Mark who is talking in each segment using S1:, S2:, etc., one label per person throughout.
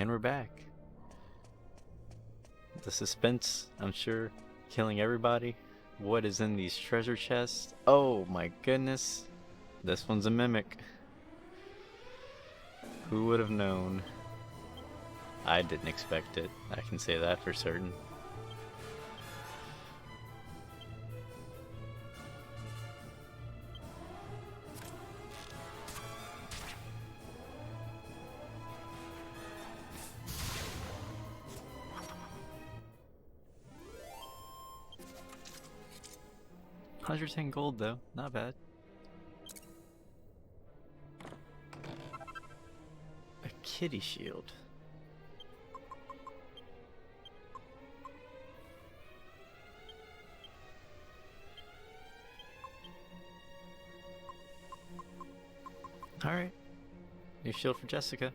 S1: And we're back. The suspense, I'm sure, killing everybody. What is in these treasure chests? Oh my goodness. This one's a mimic. Who would have known? I didn't expect it. I can say that for certain. $110 gold though, not bad. A kitty shield. Alright. New shield for Jessica.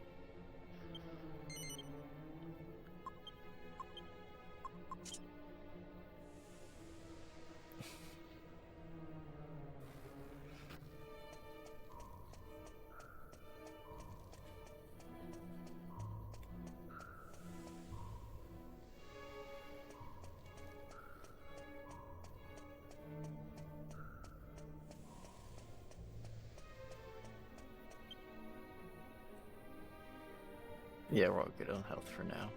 S1: Yeah, we're all good on health for now.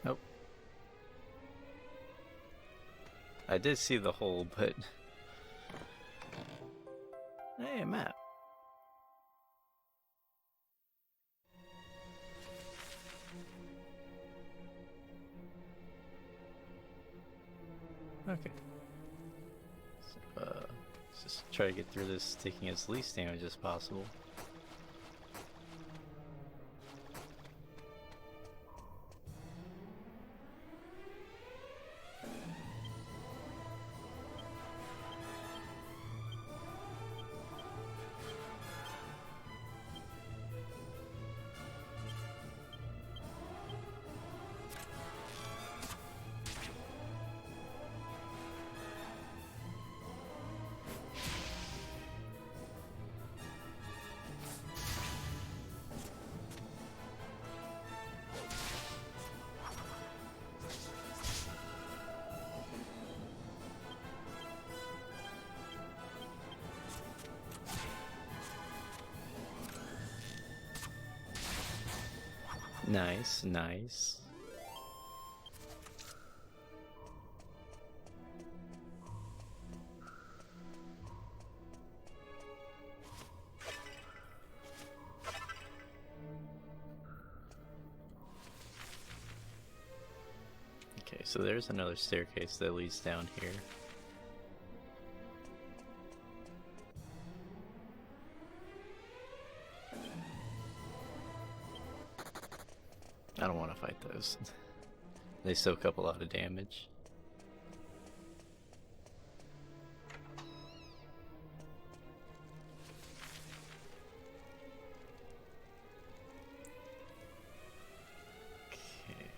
S1: Nope. I did see the hole, but... Hey, a map. Okay. So, let's just try to get through this taking as least damage as possible. Nice, nice. Okay, so there's another staircase that leads down here. I don't want to fight those. They soak up a lot of damage. Okay.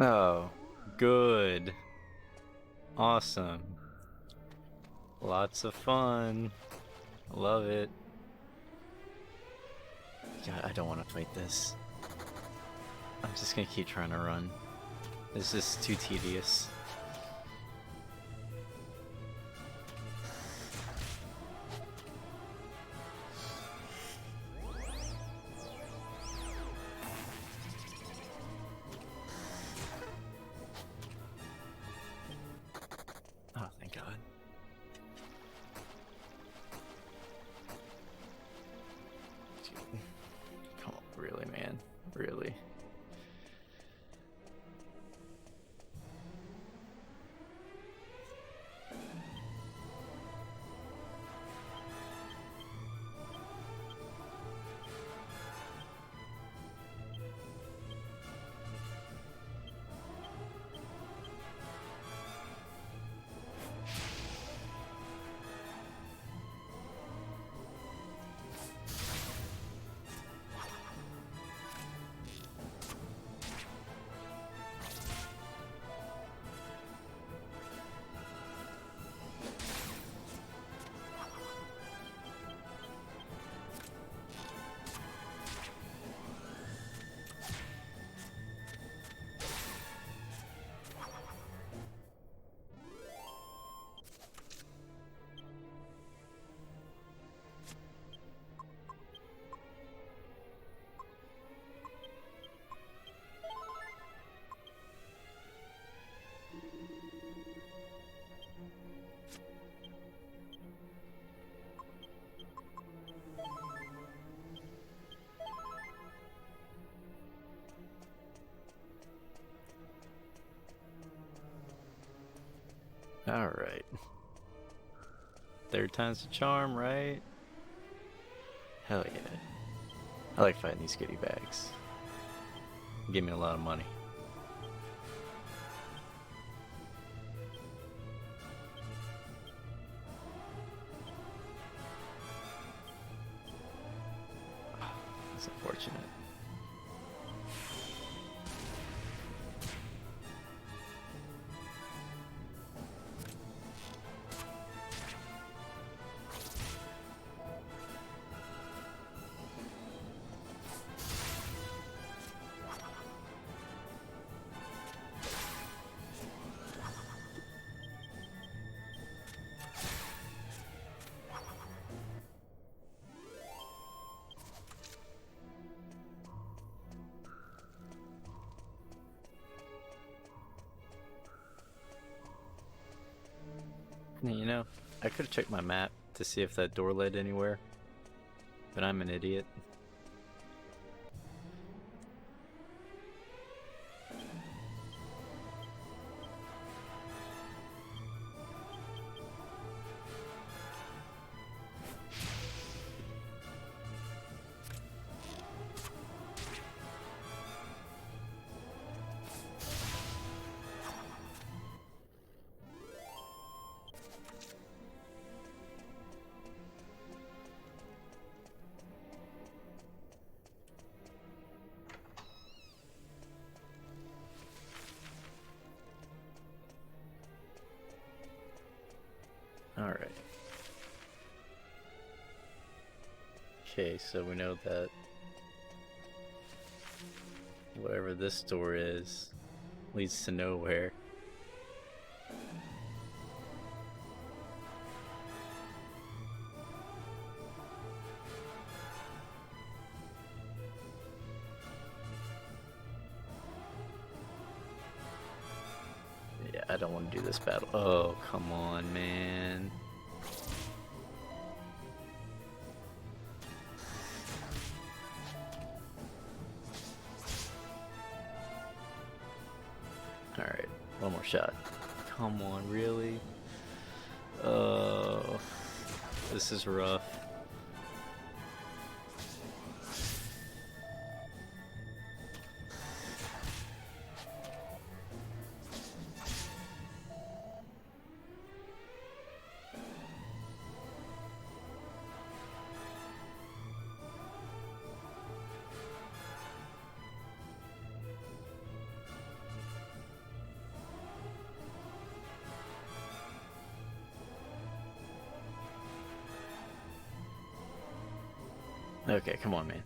S1: Oh, good. Awesome. Lots of fun. Love it. God, I don't want to fight this. I'm just gonna keep trying to run. This is too tedious. Oh, thank God. Come on, really, man? Really? Alright. Third time's the charm, right? Hell yeah. I like fighting these goodie bags. Give me a lot of money. That's unfortunate. You know, I could have checked my map to see if that door led anywhere, but I'm an idiot. Alright. Okay, so we know that whatever this door is leads to nowhere. Yeah, I don't want to do this battle. Oh, come on, man. Alright, one more shot. Come on, really? Oh, this is rough. Okay, come on, man.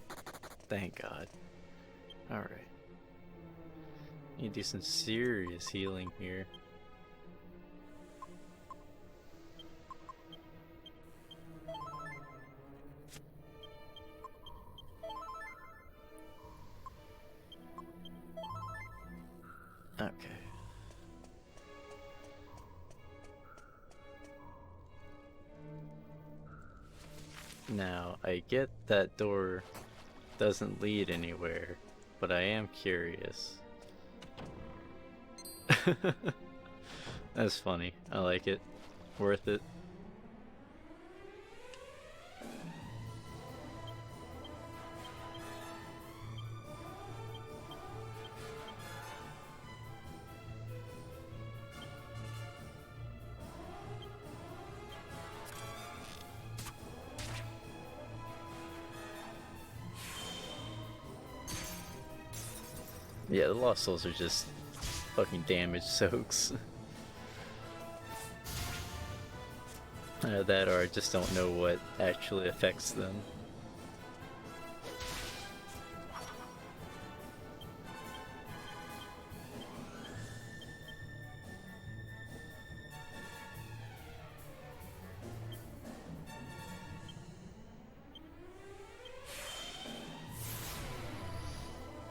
S1: Thank God. Alright. Need to do some serious healing here. Okay. Now, I get that door doesn't lead anywhere, but I am curious. That's funny. I like it. Worth it. Yeah, the Lost Souls are just fucking damage soaks. That or I just don't know what actually affects them.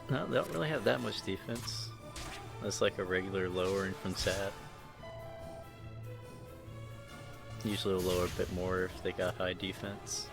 S1: No, they don't really have that much defense. That's like a regular lowering from sap. Usually they'll lower a bit more if they got high defense.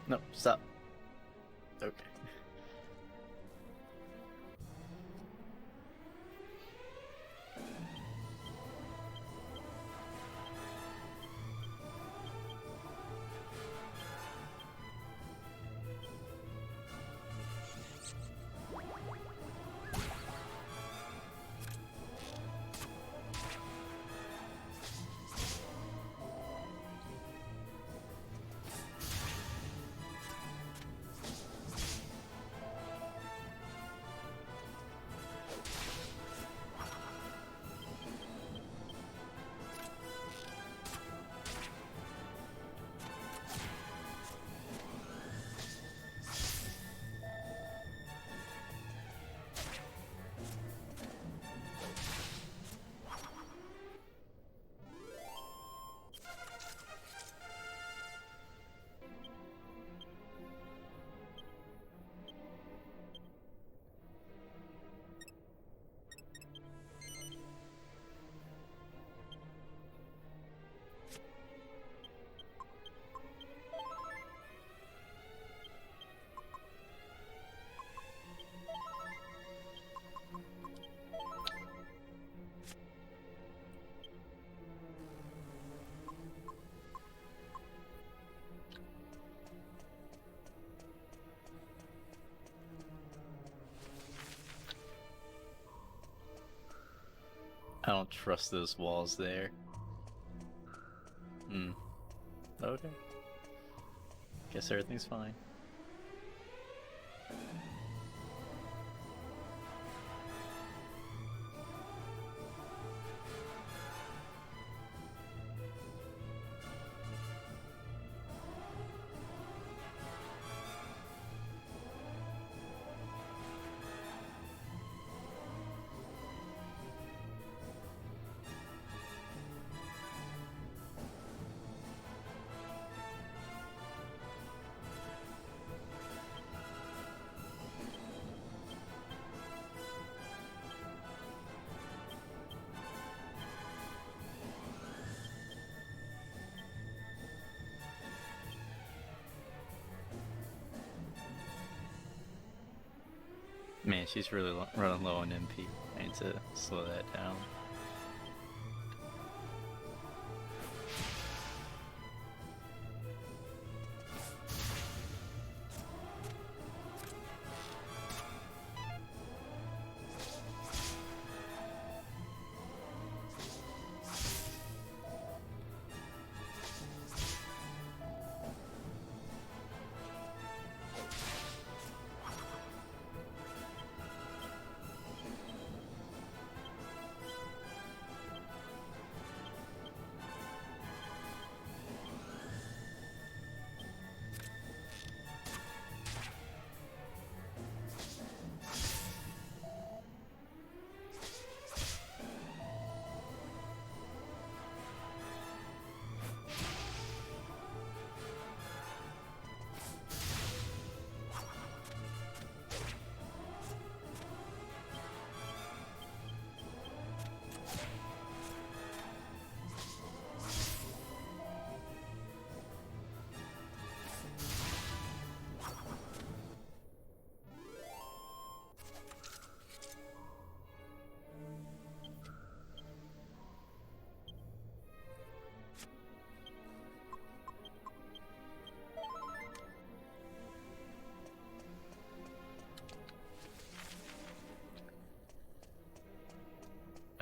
S1: No, stop. Okay. I don't trust those walls there. Hmm. Okay. Guess everything's fine. Man, she's really running low on MP. I need to slow that down.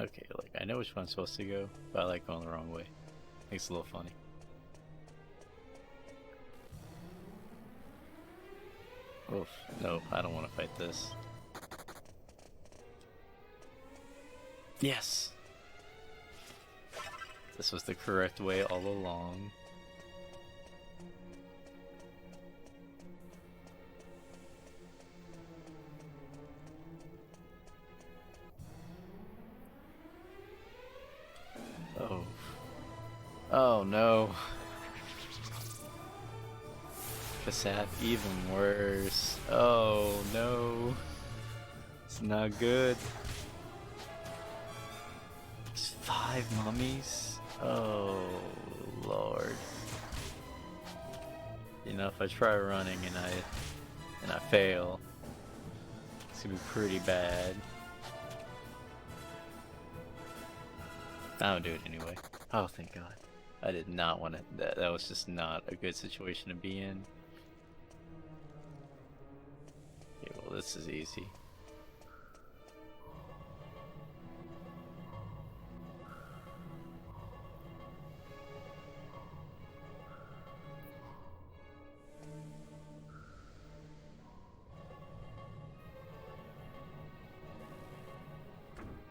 S1: Okay, like, I know which one I'm supposed to go, but I like going the wrong way. Makes it a little funny. Oof, no, I don't want to fight this. Yes! This was the correct way all along. Oh. Oh no. Kasap, even worse. Oh no. It's not good. It's 5 mummies? Oh lord. You know, if I try running and I fail, it's gonna be pretty bad. I'll do it anyway. Oh, thank God. I did not want to. That was just not a good situation to be in. Okay, well, this is easy.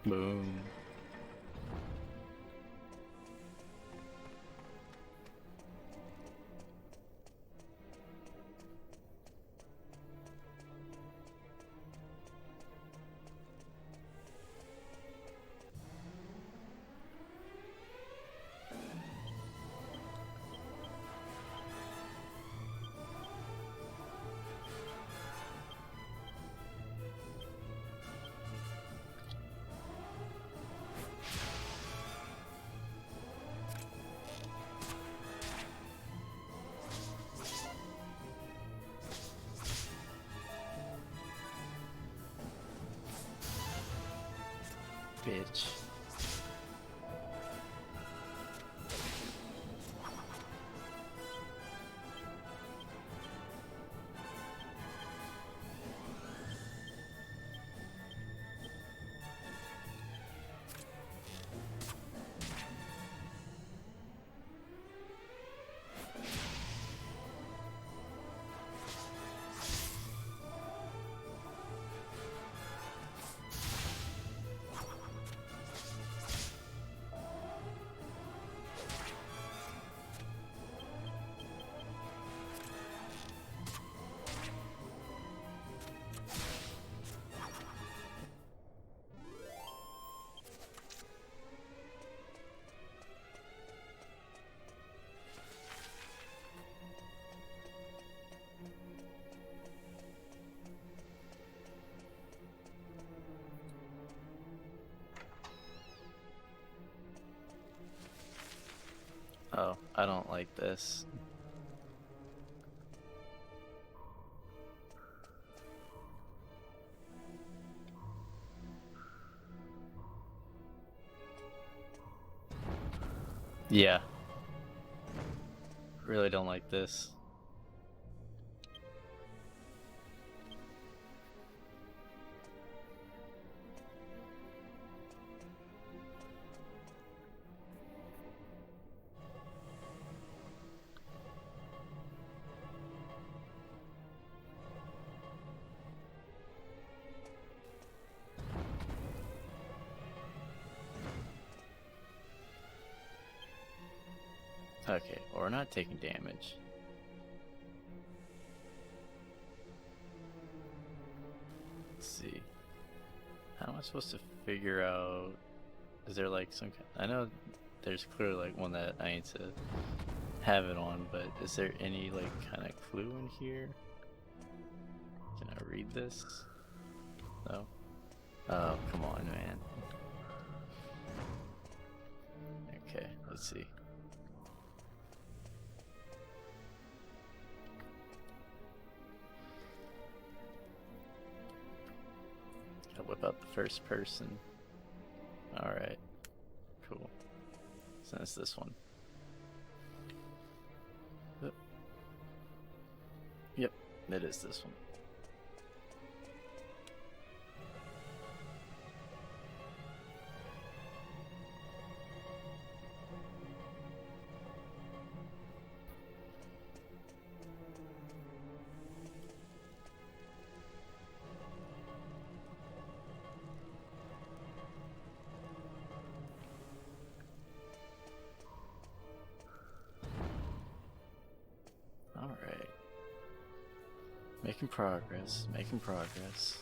S1: Boom. Bitch. Oh, I don't like this. Yeah. Really don't like this. Okay, or not taking damage. Let's see. How am I supposed to figure out? Is there like some kind? I know there's clearly like one that I need to have it on, but is there any like kind of clue in here? Can I read this? No. Oh, come on, man. Okay, let's see. Gotta whip out the first person. Alright. Cool. So it's this one. Yep, it is this one. Alright. Making progress, making progress.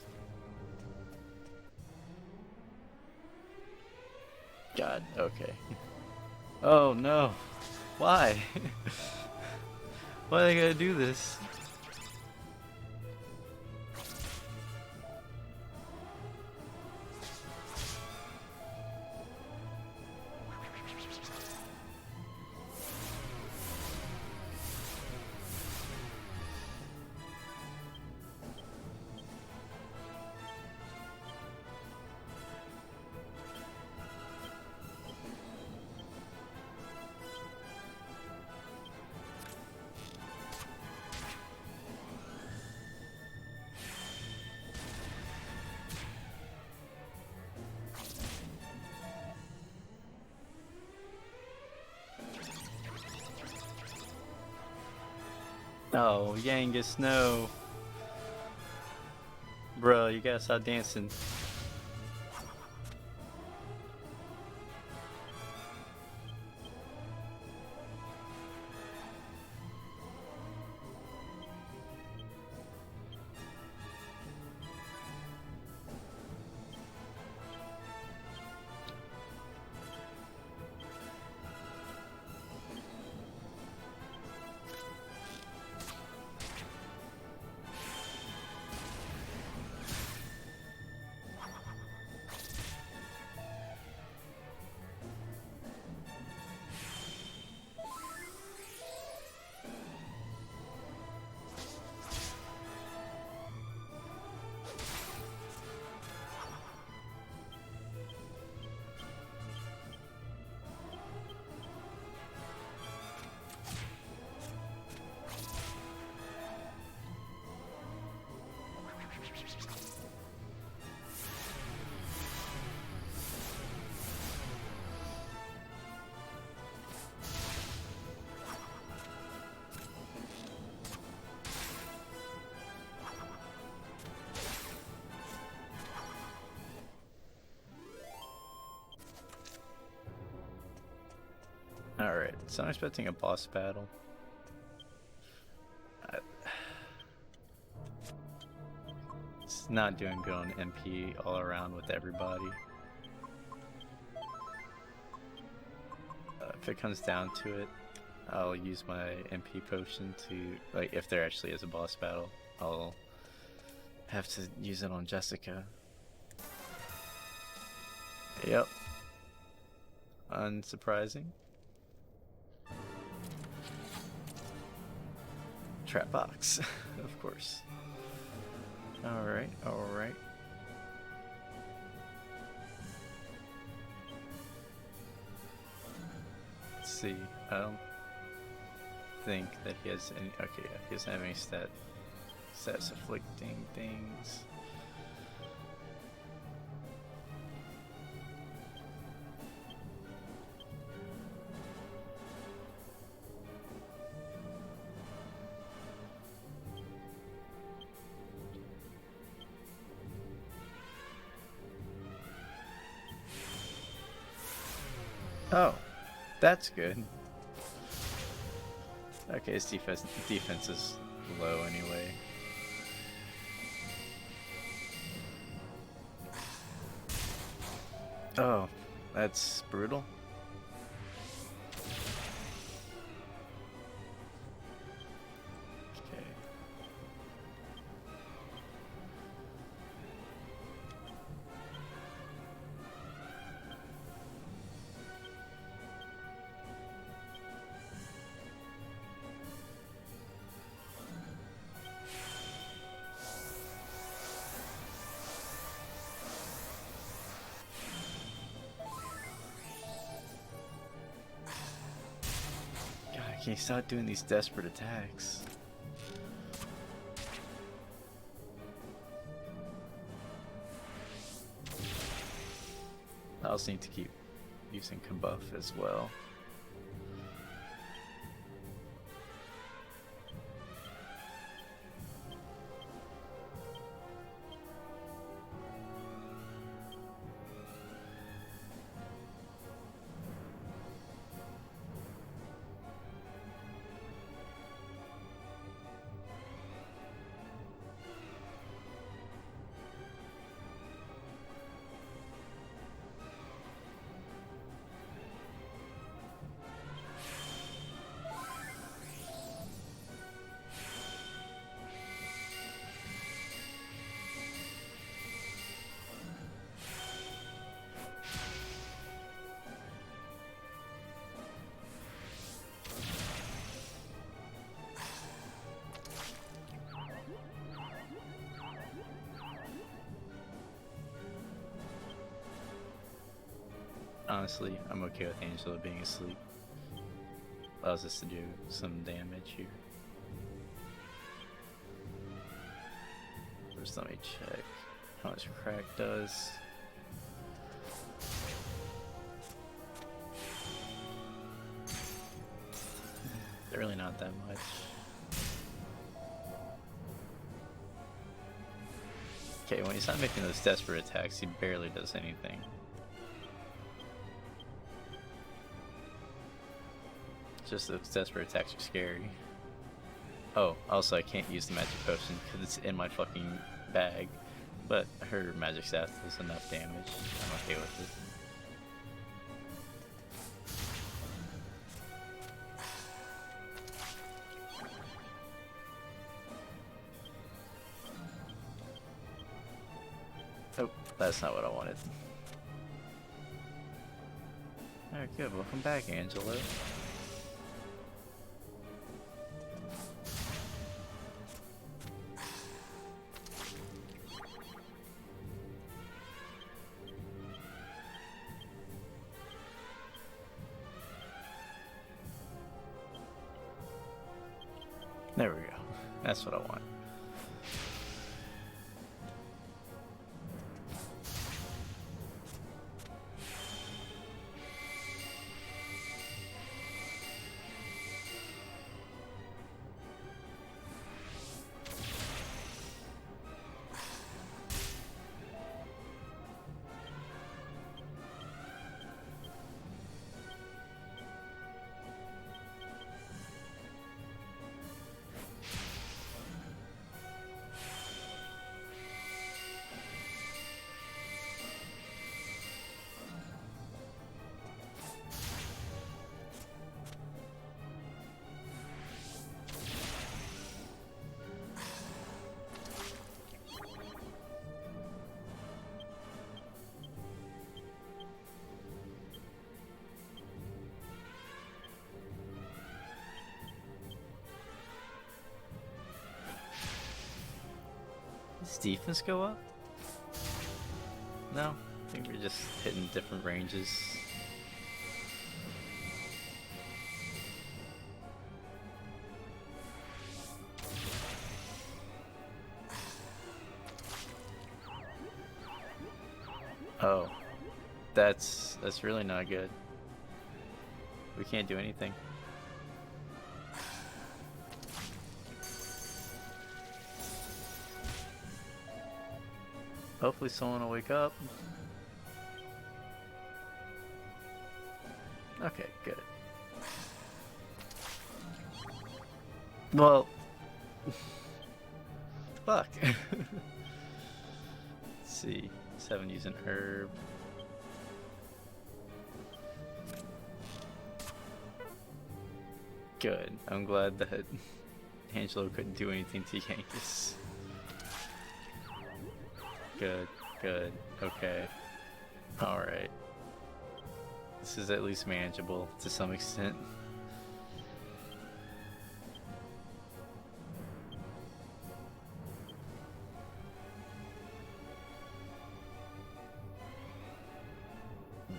S1: God, okay. Oh no! Why? Why do I gotta do this? Oh, Yangus, no. Bro, you gotta stop dancing. Alright, so I'm expecting a boss battle. It's not doing good on MP all around with everybody. If it comes down to it, I'll use my MP potion to, like, if there actually is a boss battle, I'll have to use it on Jessica. Yep. Unsurprising. Trap box, of course. Alright, alright. Let's see. I don't think that he has any. Okay, yeah, he doesn't have any stats afflicting things. Oh, that's good. Okay, his defense is low anyway. Oh, that's brutal. Okay. Can you stop doing these desperate attacks? I also need to keep using Combuff as well. Honestly, I'm okay with Angela being asleep. Allows us to do some damage here. First, let me check how much crack does. They're really not that much. Okay, when he's not making those desperate attacks, he barely does anything. Just those desperate attacks are scary. Oh, also I can't use the magic potion because it's in my fucking bag. But her magic staff does enough damage. I'm okay with it. Oh, that's not what I wanted. Alright, good. Welcome back, Angelo. There we go. That's what I want. Does defense go up? No, I think we're just hitting different ranges. Oh, that's really not good. We can't do anything. Hopefully someone will wake up. Okay, good. Well, fuck. Let's see. 7 using herb. Good. I'm glad that Angelo couldn't do anything to Yankees. Good, good, okay. Alright. This is at least manageable to some extent.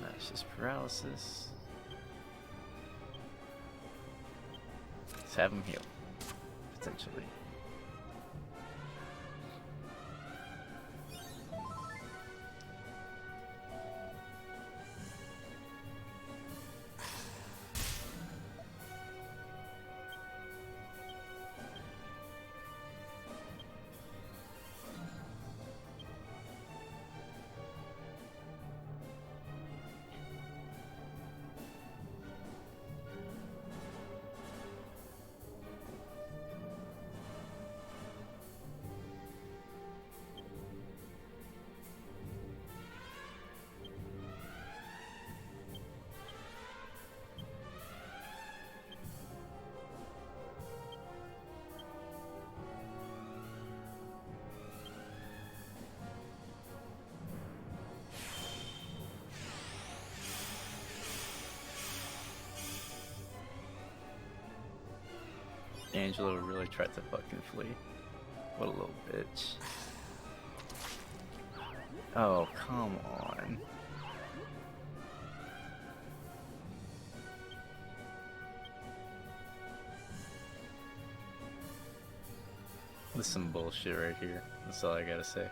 S1: That's just paralysis. Let's have him heal, potentially. Angelo really tried to fucking flee. What a little bitch. Oh, come on. This is some bullshit right here. That's all I gotta say.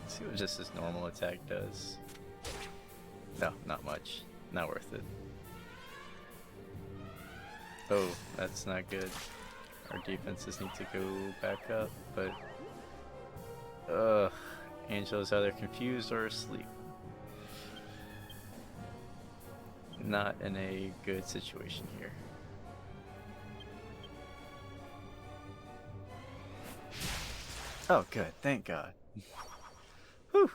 S1: See what just his normal attack does. No, not much. Not worth it. Oh, that's not good. Our defenses need to go back up, but... Angelo's either confused or asleep. Not in a good situation here. Oh, good. Thank God. Whew.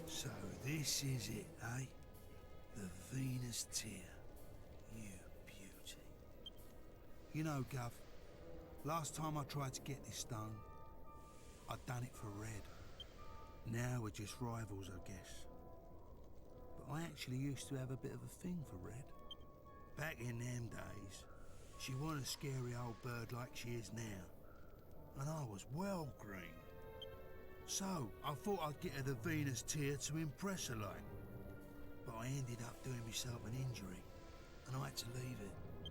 S2: So this is it, eh? The Venus Tear. You beauty. You know, Gov, last time I tried to get this stone, I'd done it for Red. Now we're just rivals, I guess. But I actually used to have a bit of a thing for Red. Back in them days, she wasn't a scary old bird like she is now. And I was well green. So, I thought I'd get her the Venus Tear to impress her like. But I ended up doing myself an injury, and I had to leave it.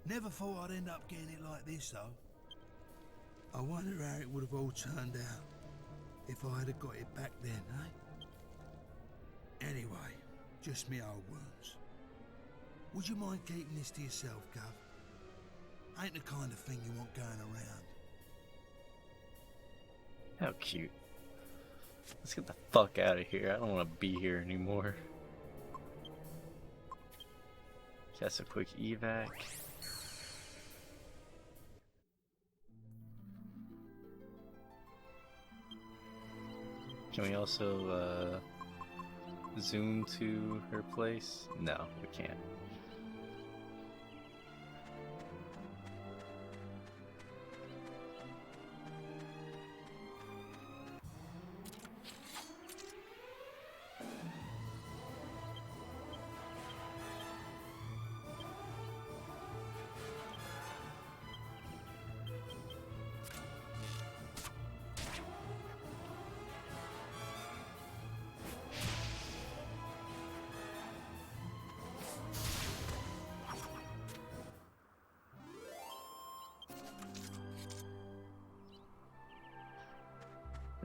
S2: Never thought I'd end up getting it like this, though. I wonder how it would have all turned out if I had got it back then, eh? Anyway, just me old wounds. Would you mind keeping this to yourself, Gov? Ain't the kind of thing you want going around.
S1: How cute. Let's get the fuck out of here. I don't want to be here anymore. Just a quick evac. Can we also zoom to her place? No, we can't.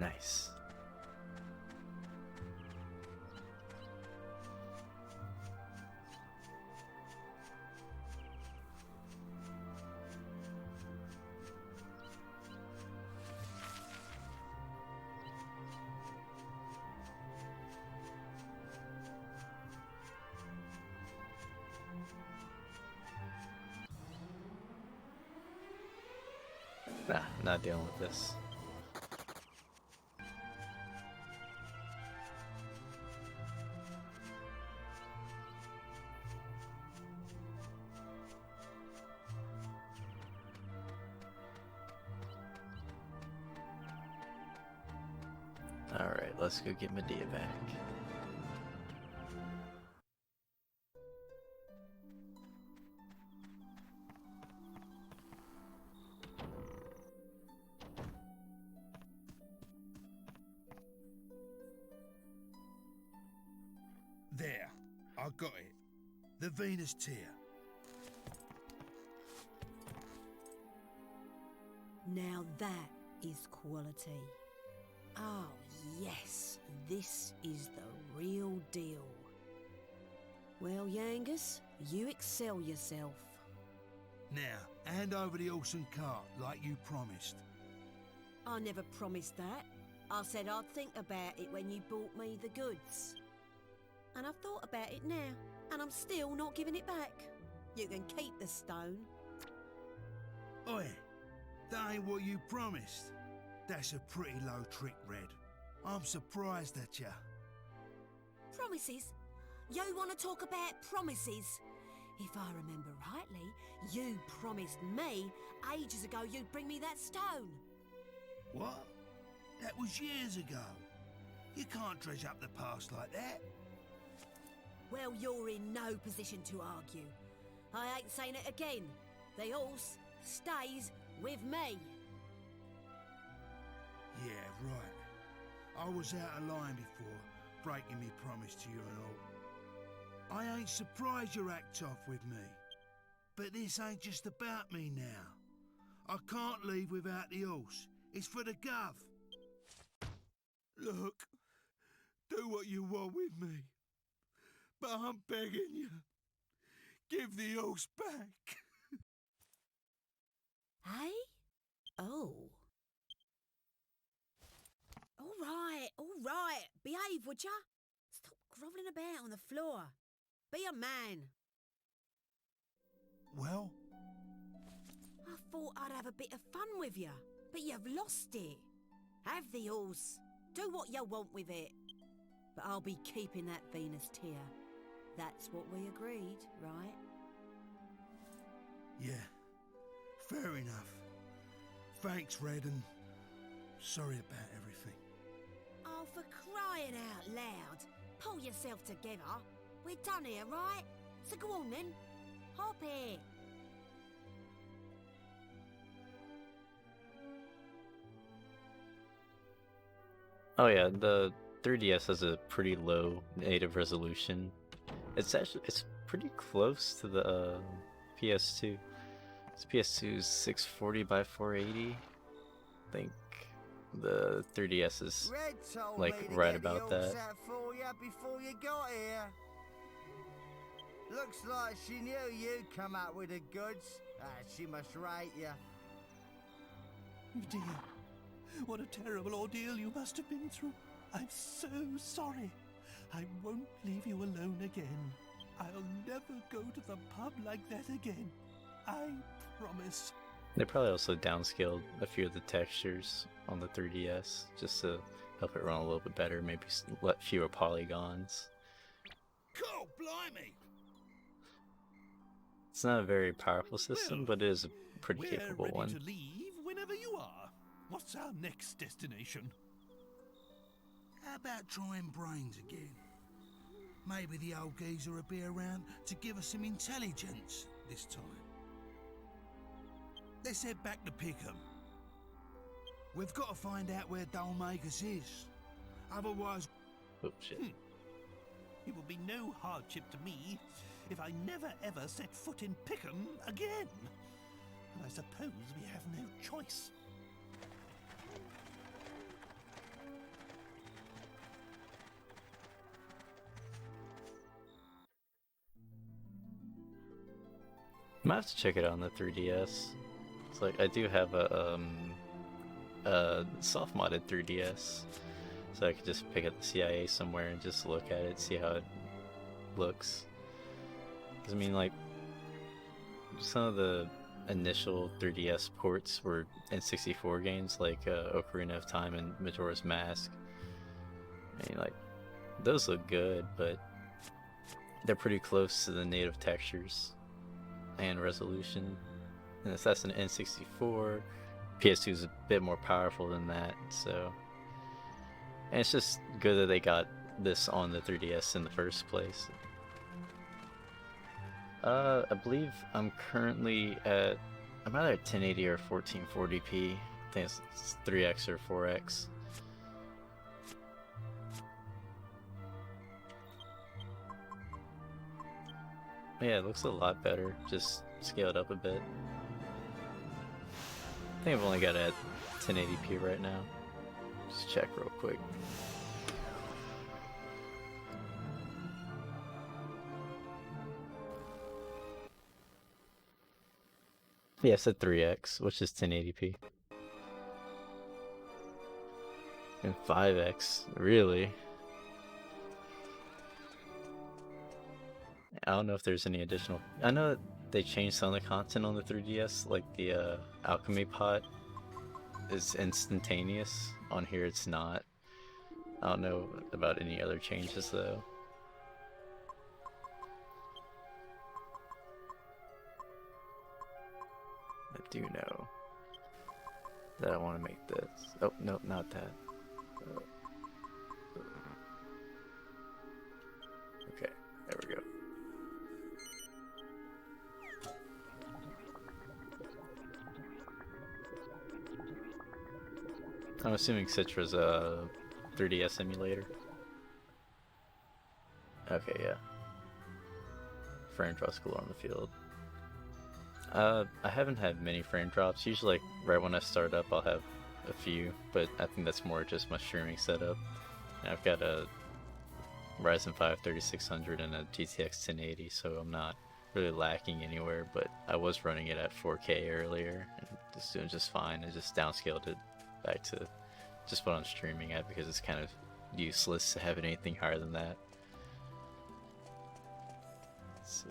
S1: Nice. Nah, not dealing with this. Alright, let's go get Medea back.
S2: There, I got it. The Venus tear.
S3: Now that is quality. Oh, yes, this is the real deal. Well, Yangus, you excel yourself.
S2: Now, hand over the horse and cart like you promised.
S3: I never promised that. I said I'd think about it when you bought me the goods. And I've thought about it now, and I'm still not giving it back. You can keep the stone.
S2: Oi, that ain't what you promised. That's a pretty low trick, Red. I'm surprised at ya.
S3: Promises? You want to talk about promises? If I remember rightly, you promised me ages ago you'd bring me that stone.
S2: What? That was years ago. You can't dredge up the past like that.
S3: Well, you're in no position to argue. I ain't saying it again. The horse stays with me.
S2: Yeah, right. I was out of line before, breaking me promise to you and all. I ain't surprised you act off with me. But this ain't just about me now. I can't leave without the horse. It's for the gov. Look, do what you want with me. But I'm begging you. Give the horse back.
S3: Hey? Oh. All right. Behave, would ya? Stop grovelling about on the floor. Be a man.
S2: Well?
S3: I thought I'd have a bit of fun with you, but you've lost it. Have the horse. Do what you want with it. But I'll be keeping that Venus tear. That's what we agreed, right?
S2: Yeah, fair enough. Thanks, Red, and sorry about everything.
S3: Oh, for crying out loud. Pull yourself together. We're done here, right? So go on then. Hop here.
S1: Oh yeah, the 3DS has a pretty low native resolution. It's pretty close to the PS2. This PS2's 640 by 480. I think the 3DS is
S4: Red told
S1: like
S4: me to
S1: right
S4: get
S1: about
S4: the horse
S1: that.
S4: out for you before you got here. Looks like she knew you'd come out with the goods. She must rate you.
S5: Dear, what a terrible ordeal you must have been through. I'm so sorry. I won't leave you alone again. I'll never go to the pub like that again. I promise.
S1: They probably also downscaled a few of the textures on the 3DS just to help it run a little bit better, maybe let fewer polygons.
S2: God, blimey!
S1: It's not a very powerful system,
S5: Well,
S1: but it is a pretty
S5: We're
S1: capable
S5: ready
S1: one.
S5: to leave whenever you are. What's our next destination?
S2: How about trying brains again? Maybe the old geezer will be around to give us some intelligence this time. Let's head back to Pickham. We've got to find out where Dolmagus is. Otherwise...
S1: Oh shit.
S5: It will be no hardship to me if I never ever set foot in Pickham again. But I suppose we have no choice.
S1: I might have to check it out on the 3DS. It's like I do have a soft modded 3DS, so I could just pick up the CIA somewhere and just look at it, see how it looks. 'Cause I mean, like, some of the initial 3DS ports were N64 games like Ocarina of Time and Majora's Mask. I mean, like, those look good, but they're pretty close to the native textures and resolution. And if that's an N64, PS2 is a bit more powerful than that, so. And it's just good that they got this on the 3DS in the first place. I believe I'm currently at, I'm either at 1080 or 1440p. I think it's 3x or 4x. Yeah, it looks a lot better, just scaled up a bit. I think I've only got it at 1080p right now. Just check real quick. Yeah, it's at 3x, which is 1080p. And 5x, really? I don't know if there's any additional. I know that they changed some of the content on the 3DS, like the alchemy pot is instantaneous. On here, it's not. I don't know about any other changes though. I do know that I want to make this. Oh, no, not that. Okay, there we go. I'm assuming Citra's a 3DS emulator. Okay, yeah. Frame drops galore on the field. I haven't had many frame drops. Usually, like, right when I start up, I'll have a few, but I think that's more just my streaming setup. And I've got a Ryzen 5 3600 and a GTX 1080, so I'm not really lacking anywhere, but I was running it at 4K earlier, and it's doing just fine. I just downscaled it back to just what I'm streaming at because it's kind of useless to have anything higher than that. Let's see.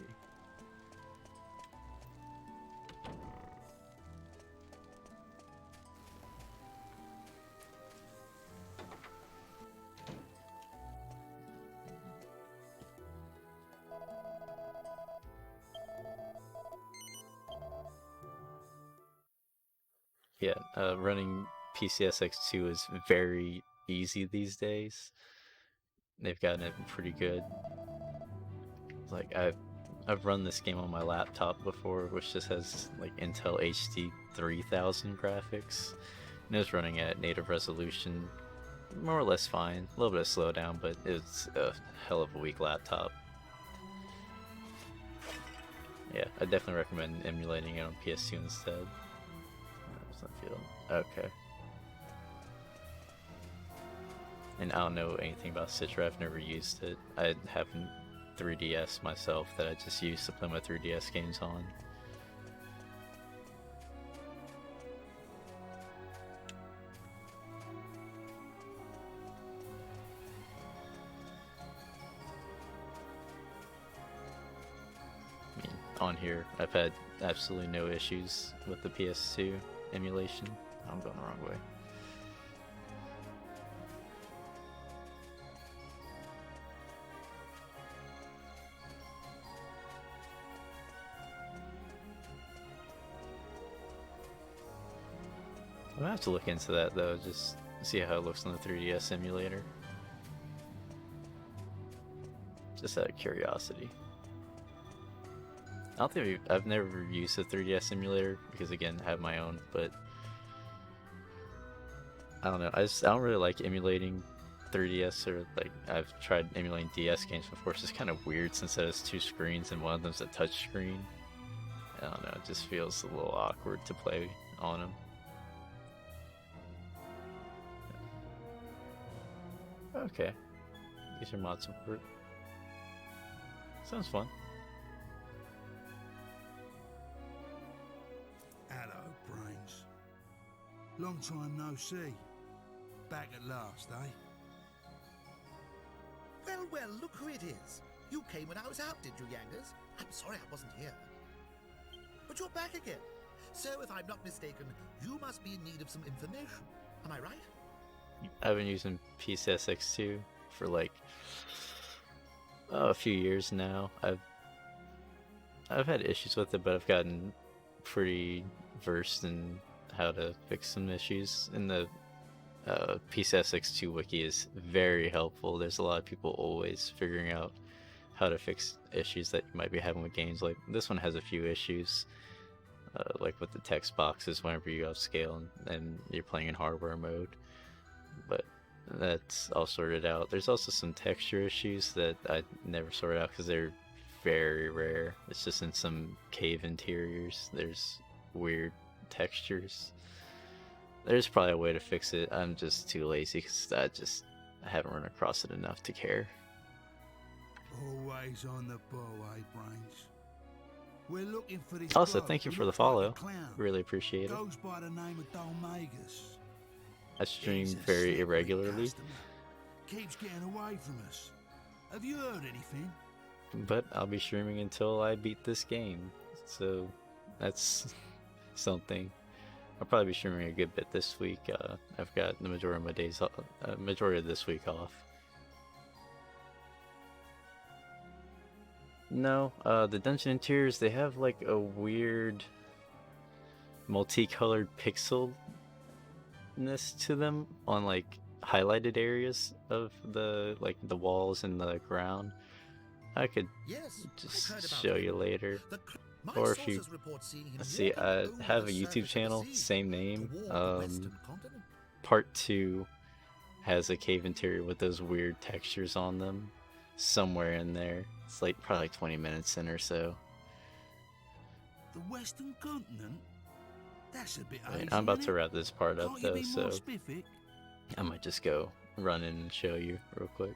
S1: Yeah, running PCSX2 is very easy these days. They've gotten it pretty good. Like I've run this game on my laptop before, which just has like Intel HD 3000 graphics, and it was running at native resolution, more or less fine. A little bit of slowdown, but it's a hell of a weak laptop. Yeah, I definitely recommend emulating it on PS2 instead. Okay. And I don't know anything about Citra, I've never used it. I have a 3DS myself that I just use to play my 3DS games on. I mean, on here, I've had absolutely no issues with the PS2 emulation. I'm going the wrong way. I'm gonna have to look into that though, just see how it looks on the 3DS emulator. Just out of curiosity. I don't think I've never used a 3DS emulator because again, I have my own, but I don't know. I don't really like emulating 3DS, or like I've tried emulating DS games before. It's just kind of weird since it has two screens and one of them's a touch screen. I don't know. It just feels a little awkward to play on them. Okay. These are mod support. Sounds fun.
S2: Long time no see. Back at last, eh?
S6: Well, well, look who it is. You came when I was out, did you, Yangers? I'm sorry I wasn't here. But you're back again. So, if I'm not mistaken, you must be in need of some information. Am I right?
S1: I've been using PCSX2 for like a few years now. I've had issues with it, but I've gotten pretty versed in how to fix some issues. And the PCSX2 wiki is very helpful. There's a lot of people always figuring out how to fix issues that you might be having with games. Like this one has a few issues, like with the text boxes whenever you upscale and you're playing in hardware mode. But that's all sorted out. There's also some texture issues that I never sorted out because they're very rare. It's just in some cave interiors. There's weird textures. There's probably a way to fix it. I'm just too lazy because I haven't run across it enough to care.
S2: Always on the ball, eh, Brains? We're looking for this
S1: Also,
S2: bloke
S1: thank you
S2: who
S1: for the
S2: looks like a
S1: follow.
S2: clown.
S1: Really appreciate it.
S2: Goes by the name of Dolmagus.
S1: I stream
S2: He's a
S1: very
S2: slippery
S1: irregularly,
S2: customer. Keeps getting away from us. Have you heard anything?
S1: but I'll be streaming until I beat this game. So that's something. I'll probably be streaming a good bit this week. I've got the majority of my days, majority of this week off. No, the dungeon interiors, they have like a weird multicolored pixelness to them on like highlighted areas of the walls and the ground. I could
S6: Yes,
S1: just
S6: I've heard about
S1: show
S6: him.
S1: you later.
S6: My
S1: Or if you
S6: sources report seeing him
S1: let's see,
S6: walking
S1: I
S6: over
S1: have a
S6: the
S1: YouTube
S6: surface of the
S1: channel,
S6: sea
S1: same name.
S6: toward the western continent.
S1: Part 2 has a cave interior with those weird textures on them. Somewhere in there. It's like probably like 20 minutes in or so.
S2: The Western Continent? That's a bit hazy,
S1: I'm about
S2: innit?
S1: to wrap this part up
S2: Can't you
S1: though,
S2: be
S1: so
S2: more spiffy?
S1: I might just go run in and show you real quick.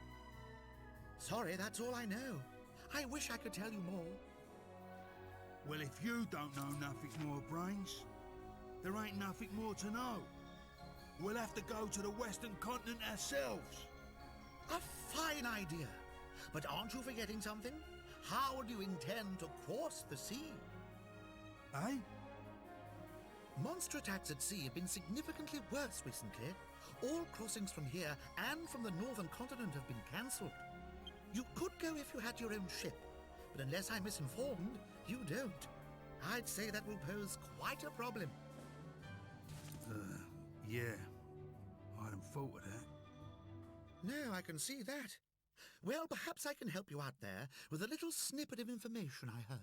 S6: Sorry, that's all I know. I wish I could tell you more.
S2: Well, if you don't know nothing more, Brains, there ain't nothing more to know. We'll have to go to the Western Continent ourselves.
S6: A fine idea. But aren't you forgetting something? How do you intend to cross the sea?
S2: Eh?
S6: Monster attacks at sea have been significantly worse recently. All crossings from here and from the northern continent have been cancelled. You could go if you had your own ship, but unless I'm misinformed, you don't. I'd say that will pose quite a problem.
S2: Yeah. I hadn't thought of that.
S6: No, I can see that. Well, perhaps I can help you out there with a little snippet of information I heard.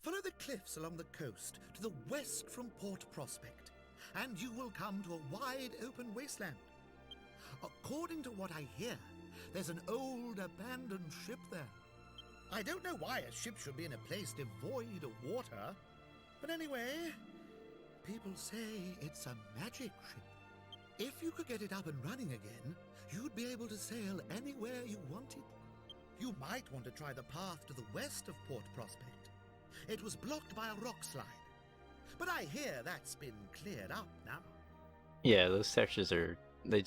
S6: Follow the cliffs along the coast to the west from Port Prospect, and you will come to a wide open wasteland. According to what I hear, there's an old abandoned ship there. I don't know why a ship should be in a place devoid of water, but anyway, people say it's a magic ship. If you could get it up and running again, you'd be able to sail anywhere you wanted. You might want to try the path to the west of Port Prospect. It was blocked by a rock slide, but I hear that's been cleared up now.
S1: Yeah, those textures are, they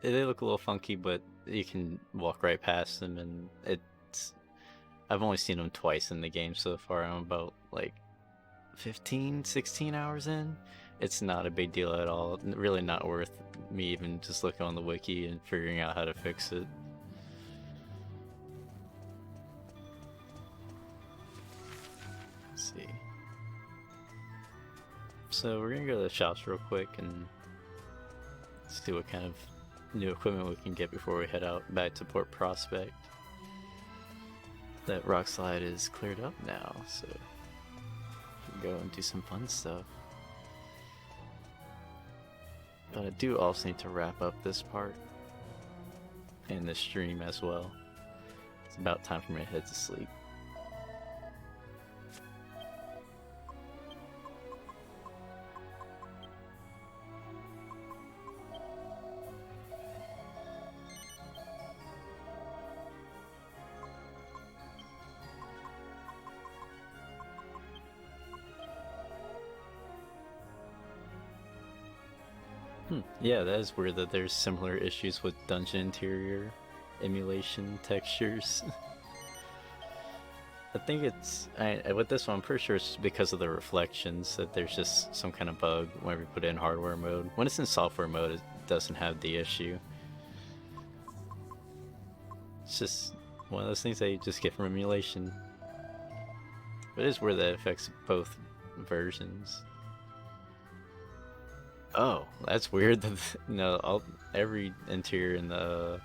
S1: look a little funky, but you can walk right past them, and I've only seen them twice in the game so far. I'm about like 15, 16 hours in. It's not a big deal at all. Really not worth me even just looking on the wiki and figuring out how to fix it. Let's see. So we're gonna go to the shops real quick and see what kind of new equipment we can get before we head out back to Port Prospect. That rock slide is cleared up now, so we can go and do some fun stuff. But I do also need to wrap up this part and the stream as well. It's about time for me to head to sleep. Yeah, that is weird that there's similar issues with dungeon interior emulation textures. I think it's with this one. I'm pretty sure it's because of the reflections that there's just some kind of bug whenever you put it in hardware mode. When it's in software mode, it doesn't have the issue. It's just one of those things that you just get from emulation. But it is weird that it affects both versions. Oh, that's weird. That every interior in the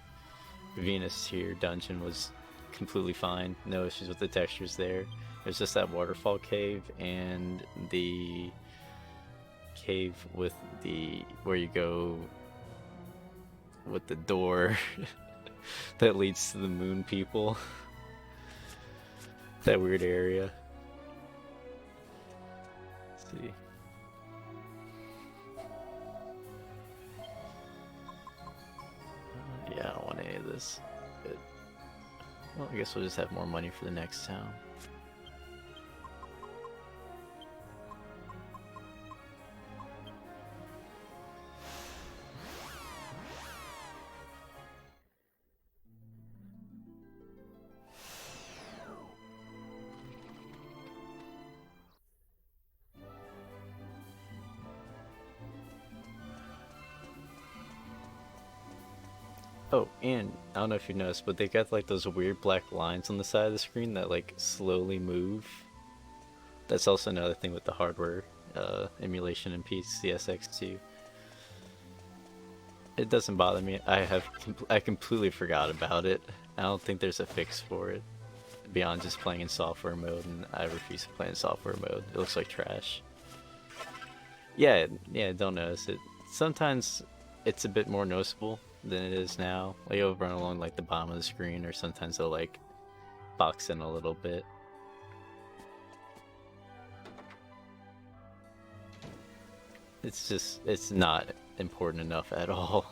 S1: Venus tier dungeon was completely fine. No issues with the textures there. There's just that waterfall cave and the cave with the where you go with the door that leads to the moon people. That weird area. Let's see. Yeah, I don't want any of this. But, well, I guess we'll just have more money for the next town. Oh, and I don't know if you noticed, but they got like those weird black lines on the side of the screen that like slowly move. That's also another thing with the hardware emulation in PCSX2. It doesn't bother me. I completely forgot about it. I don't think there's a fix for it beyond just playing in software mode, and I refuse to play in software mode. It looks like trash. Yeah, don't notice it. Sometimes it's a bit more noticeable than it is now. Like it'll run along like the bottom of the screen, or sometimes they'll like box in a little bit. It's not important enough at all.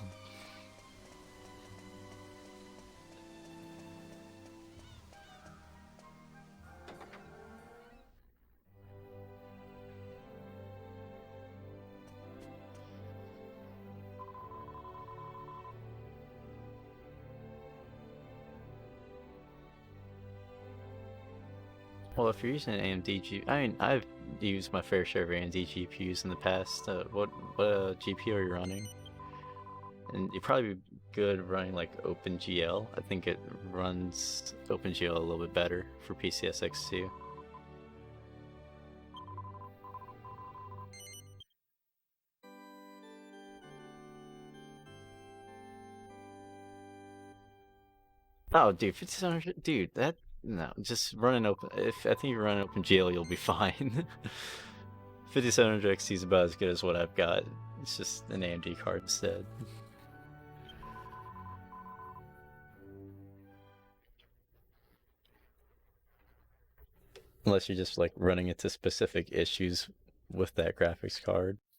S1: Well, if you're using an AMD I mean, I've used my fair share of AMD GPUs in the past. What GPU are you running? And you'd probably be good running like OpenGL. I think it runs OpenGL a little bit better for PCSX2. Oh, dude, 5700, dude, no, just run an open. If I think you run OpenGL, you'll be fine. 5700 XT is about as good as what I've got. It's just an AMD card instead. Unless you're just like running into specific issues with that graphics card.